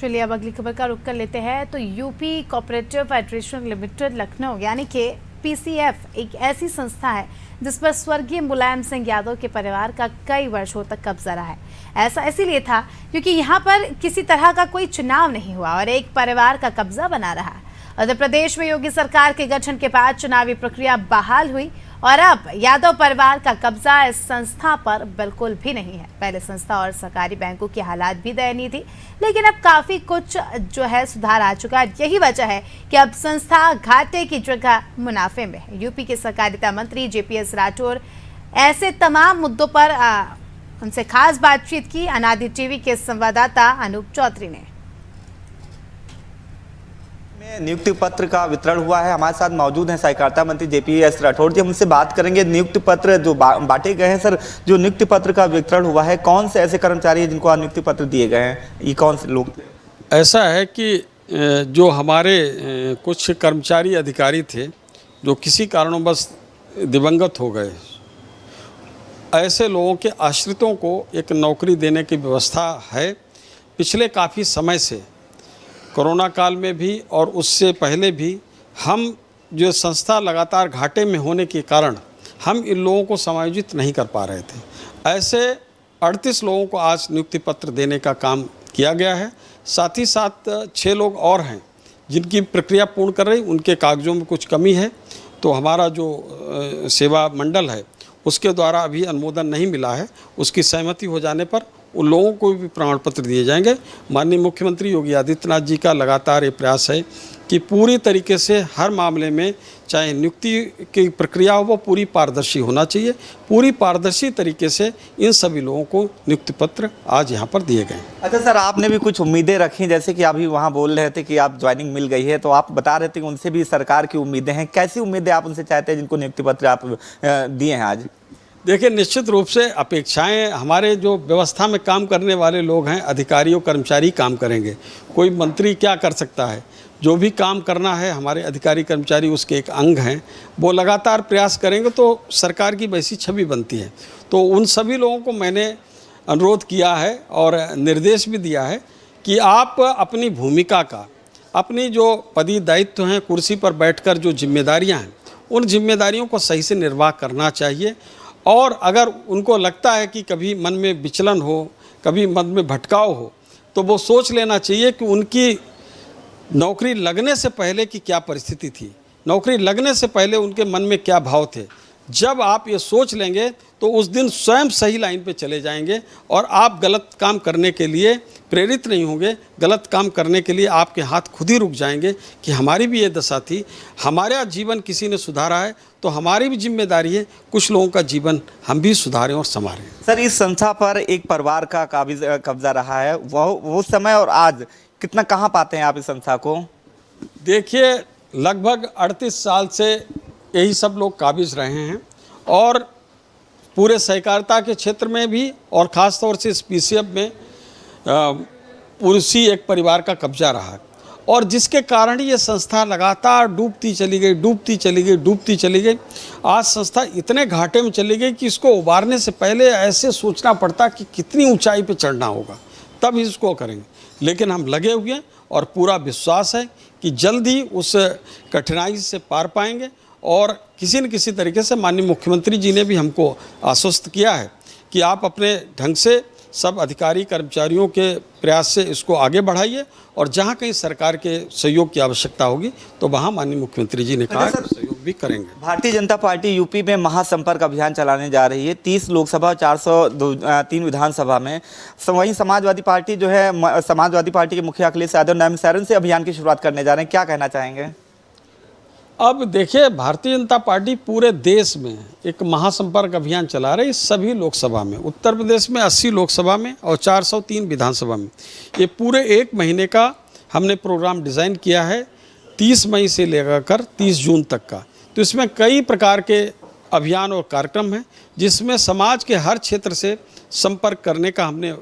चलिए अब अगली खबर का रुख कर लेते हैं। तो UP cooperative federation limited Lucknow यानी कि पीसीएफ एक ऐसी संस्था है जिस पर स्वर्गीय मुलायम सिंह यादव के परिवार का कई वर्षों तक कब्जा रहा है। ऐसा इसीलिए था क्योंकि यहाँ पर किसी तरह का कोई चुनाव नहीं हुआ और एक परिवार का कब्जा बना रहा। उत्तर प्रदेश में योगी सरकार के गठन के बाद चुनावी प्रक्रिया बहाल हुई और अब यादव परिवार का कब्जा इस संस्था पर बिल्कुल भी नहीं है। पहले संस्था और सरकारी बैंकों की हालात भी दयनीय थी, लेकिन अब काफी कुछ जो है सुधार आ चुका है। यही वजह है कि अब संस्था घाटे की जगह मुनाफे में है। यूपी के सहकारिता मंत्री जेपीएस राठौर ऐसे तमाम मुद्दों पर उनसे खास बातचीत की। अनादि टीवी के संवाददाता अनूप चौधरी ने। नियुक्ति पत्र का वितरण हुआ है। हमारे साथ मौजूद हैं सहकारिता मंत्री जेपीएस राठौर जी। हम उनसे बात करेंगे नियुक्ति पत्र जो बांटे गए हैं। सर, जो नियुक्ति पत्र का वितरण हुआ है, कौन से ऐसे कर्मचारी हैं जिनको नियुक्ति पत्र दिए गए हैं? ये कौन से लोग थे? ऐसा है कि जो हमारे कुछ कर्मचारी अधिकारी थे जो किसी कारणवश दिवंगत हो गए, ऐसे लोगों के आश्रितों को एक नौकरी देने की व्यवस्था है। पिछले काफ़ी समय से कोरोना काल में भी और उससे पहले भी हम जो संस्था लगातार घाटे में होने के कारण हम इन लोगों को समायोजित नहीं कर पा रहे थे। ऐसे 38 लोगों को आज नियुक्ति पत्र देने का काम किया गया है। साथ ही साथ 6 लोग और हैं जिनकी प्रक्रिया पूर्ण कर रही, उनके कागज़ों में कुछ कमी है, तो हमारा जो सेवा मंडल है उसके द्वारा अभी अनुमोदन नहीं मिला है। उसकी सहमति हो जाने पर उन लोगों को भी प्रमाण पत्र दिए जाएंगे। माननीय मुख्यमंत्री योगी आदित्यनाथ जी का लगातार ये प्रयास है कि पूरी तरीके से हर मामले में चाहे नियुक्ति की प्रक्रिया हो वो पूरी पारदर्शी होना चाहिए। पूरी पारदर्शी तरीके से इन सभी लोगों को नियुक्ति पत्र आज यहाँ पर दिए गए। अच्छा सर, आपने भी कुछ उम्मीदें रखी, जैसे कि अभी वहाँ बोल रहे थे कि आप ज्वाइनिंग मिल गई है, तो आप बता रहे थे कि उनसे भी सरकार की उम्मीदें हैं। कैसी उम्मीदें आप उनसे चाहते हैं जिनको नियुक्ति पत्र आप दिए हैं आज? देखिए, निश्चित रूप से अपेक्षाएं हमारे जो व्यवस्था में काम करने वाले लोग हैं, अधिकारी और कर्मचारी काम करेंगे। कोई मंत्री क्या कर सकता है? जो भी काम करना है हमारे अधिकारी कर्मचारी उसके एक अंग हैं, वो लगातार प्रयास करेंगे तो सरकार की वैसी छवि बनती है। तो उन सभी लोगों को मैंने अनुरोध किया है और निर्देश भी दिया है कि आप अपनी भूमिका का, अपनी जो पदी दायित्व हैं, कुर्सी पर बैठकर जो जिम्मेदारियाँ हैं, उन जिम्मेदारियों को सही से निर्वाह करना चाहिए। और अगर उनको लगता है कि कभी मन में विचलन हो, कभी मन में भटकाव हो, तो वो सोच लेना चाहिए कि उनकी नौकरी लगने से पहले की क्या परिस्थिति थी, नौकरी लगने से पहले उनके मन में क्या भाव थे। जब आप ये सोच लेंगे तो उस दिन स्वयं सही लाइन पे चले जाएंगे और आप गलत काम करने के लिए प्रेरित नहीं होंगे। गलत काम करने के लिए आपके हाथ खुद ही रुक जाएंगे कि हमारी भी ये दशा थी, हमारा जीवन किसी ने सुधारा है तो हमारी भी जिम्मेदारी है कुछ लोगों का जीवन हम भी सुधारें और संवारें। सर, इस संस्था पर एक परिवार का कब्जा रहा है, वो समय और आज कितना कहाँ पाते हैं आप इस संस्था को? देखिए, लगभग 38 साल से यही सब लोग काबिज रहे हैं और पूरे सहकारिता के क्षेत्र में भी और ख़ास तौर से इस पीसीएफ में उसी एक परिवार का कब्जा रहा और जिसके कारण ये संस्था लगातार डूबती चली गई। आज संस्था इतने घाटे में चली गई कि इसको उबारने से पहले ऐसे सोचना पड़ता कि कितनी ऊंचाई पे चढ़ना होगा, तब इसको करेंगे। लेकिन हम लगे हुए हैं और पूरा विश्वास है कि जल्द ही उस कठिनाई से पार पाएंगे। और किसी न किसी तरीके से माननीय मुख्यमंत्री जी ने भी हमको आश्वस्त किया है कि आप अपने ढंग से सब अधिकारी कर्मचारियों के प्रयास से इसको आगे बढ़ाइए और जहाँ कहीं सरकार के सहयोग की आवश्यकता होगी तो वहाँ माननीय मुख्यमंत्री जी ने कहा सहयोग भी करेंगे। भारतीय जनता पार्टी यूपी में महासंपर्क अभियान चलाने जा रही है। 30 लोकसभा 403 विधानसभा में। वहीं समाजवादी पार्टी जो है, समाजवादी पार्टी के मुखिया अखिलेश यादव नैमिषारण्य से अभियान की शुरुआत करने जा रहे हैं। क्या कहना चाहेंगे? अब देखिए, भारतीय जनता पार्टी पूरे देश में एक महासंपर्क अभियान चला रही है। सभी लोकसभा में, उत्तर प्रदेश में 80 लोकसभा में और 403 विधानसभा में। ये पूरे 1 महीने का हमने प्रोग्राम डिज़ाइन किया है, 30 मई से लेकर 30 जून तक का। तो इसमें कई प्रकार के अभियान और कार्यक्रम हैं जिसमें समाज के हर क्षेत्र से संपर्क करने का हमने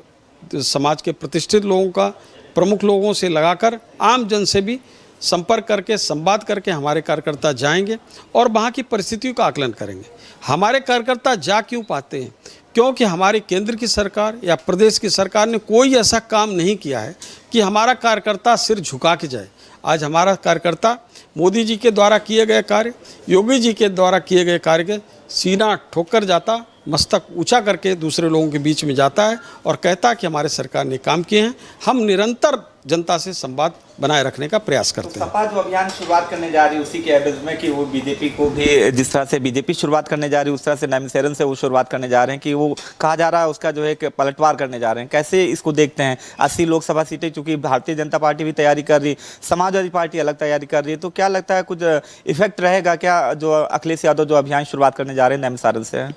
समाज के प्रतिष्ठित लोगों का, प्रमुख लोगों से लगाकर आम जन से भी संपर्क करके, संवाद करके हमारे कार्यकर्ता जाएंगे और वहाँ की परिस्थितियों का आकलन करेंगे। हमारे कार्यकर्ता जा क्यों पाते हैं? क्योंकि हमारी केंद्र की सरकार या प्रदेश की सरकार ने कोई ऐसा काम नहीं किया है कि हमारा कार्यकर्ता सिर झुका के जाए। आज हमारा कार्यकर्ता मोदी जी के द्वारा किए गए कार्य, योगी जी के द्वारा किए गए कार्य के सीना ठोकर जाता, मस्तक ऊंचा करके दूसरे लोगों के बीच में जाता है और कहता है कि हमारे सरकार ने काम किए हैं। हम निरंतर जनता से संवाद बनाए रखने का प्रयास करते हैं। सपा जो अभियान शुरुआत करने जा रही है उसी के एवज में कि वो बीजेपी को भी, जिस तरह से बीजेपी शुरुआत करने जा रही है उस तरह से नैमिषारण्य से वो शुरुआत करने जा रहे हैं कि वो कहा जा रहा है उसका जो है कि पलटवार करने जा रहे हैं। कैसे इसको देखते हैं? 80 लोकसभा सीटें, चूंकि भारतीय जनता पार्टी भी तैयारी कर रही, समाजवादी पार्टी अलग तैयारी कर रही है, तो क्या लगता है कुछ इफेक्ट रहेगा क्या जो अखिलेश यादव जो अभियान शुरुआत करने जा रहे हैं नैमिषारण्य से?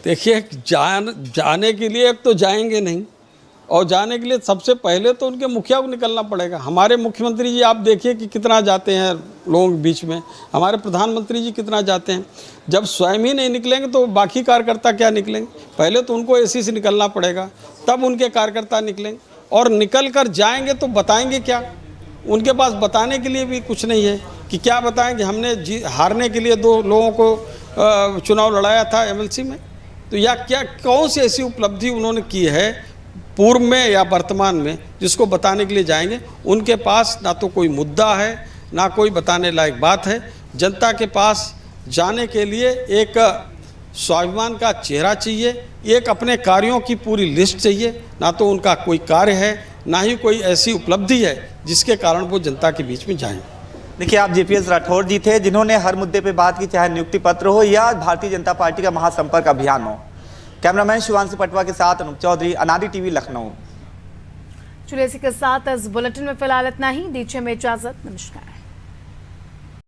देखिए, जाने के लिए एक तो जाएंगे नहीं, और जाने के लिए सबसे पहले तो उनके मुखिया को निकलना पड़ेगा। हमारे मुख्यमंत्री जी आप देखिए कि कितना जाते हैं लोगों के बीच में, हमारे प्रधानमंत्री जी कितना जाते हैं। जब स्वयं ही नहीं निकलेंगे तो बाकी कार्यकर्ता क्या निकलेंगे? पहले तो उनको एसी से निकलना पड़ेगा, तब उनके कार्यकर्ता निकलेंगे, और निकल कर जाएंगे तो बताएंगे क्या? उनके पास बताने के लिए भी कुछ नहीं है कि क्या बताएं कि हमने हारने के लिए 2 लोगों को चुनाव लड़ाया था MLC में, तो या क्या कौन सी ऐसी उपलब्धि उन्होंने की है पूर्व में या वर्तमान में जिसको बताने के लिए जाएंगे? उनके पास ना तो कोई मुद्दा है, ना कोई बताने लायक बात है। जनता के पास जाने के लिए एक स्वाभिमान का चेहरा चाहिए, एक अपने कार्यों की पूरी लिस्ट चाहिए। ना तो उनका कोई कार्य है, ना ही कोई ऐसी उपलब्धि है जिसके कारण वो जनता के बीच में जाएं। देखिए, आप JPS राठौर जी थे जिन्होंने हर मुद्दे पे बात की, चाहे नियुक्ति पत्र हो या भारतीय जनता पार्टी का महासंपर्क अभियान हो। कैमरामैन शिवांशु पटवा के साथ अनूप चौधरी, अनादि टीवी, लखनऊ। चलिए इसी के साथ इस बुलेटिन में फिलहाल इतना ही। दीजिए में इजाजत। नमस्कार।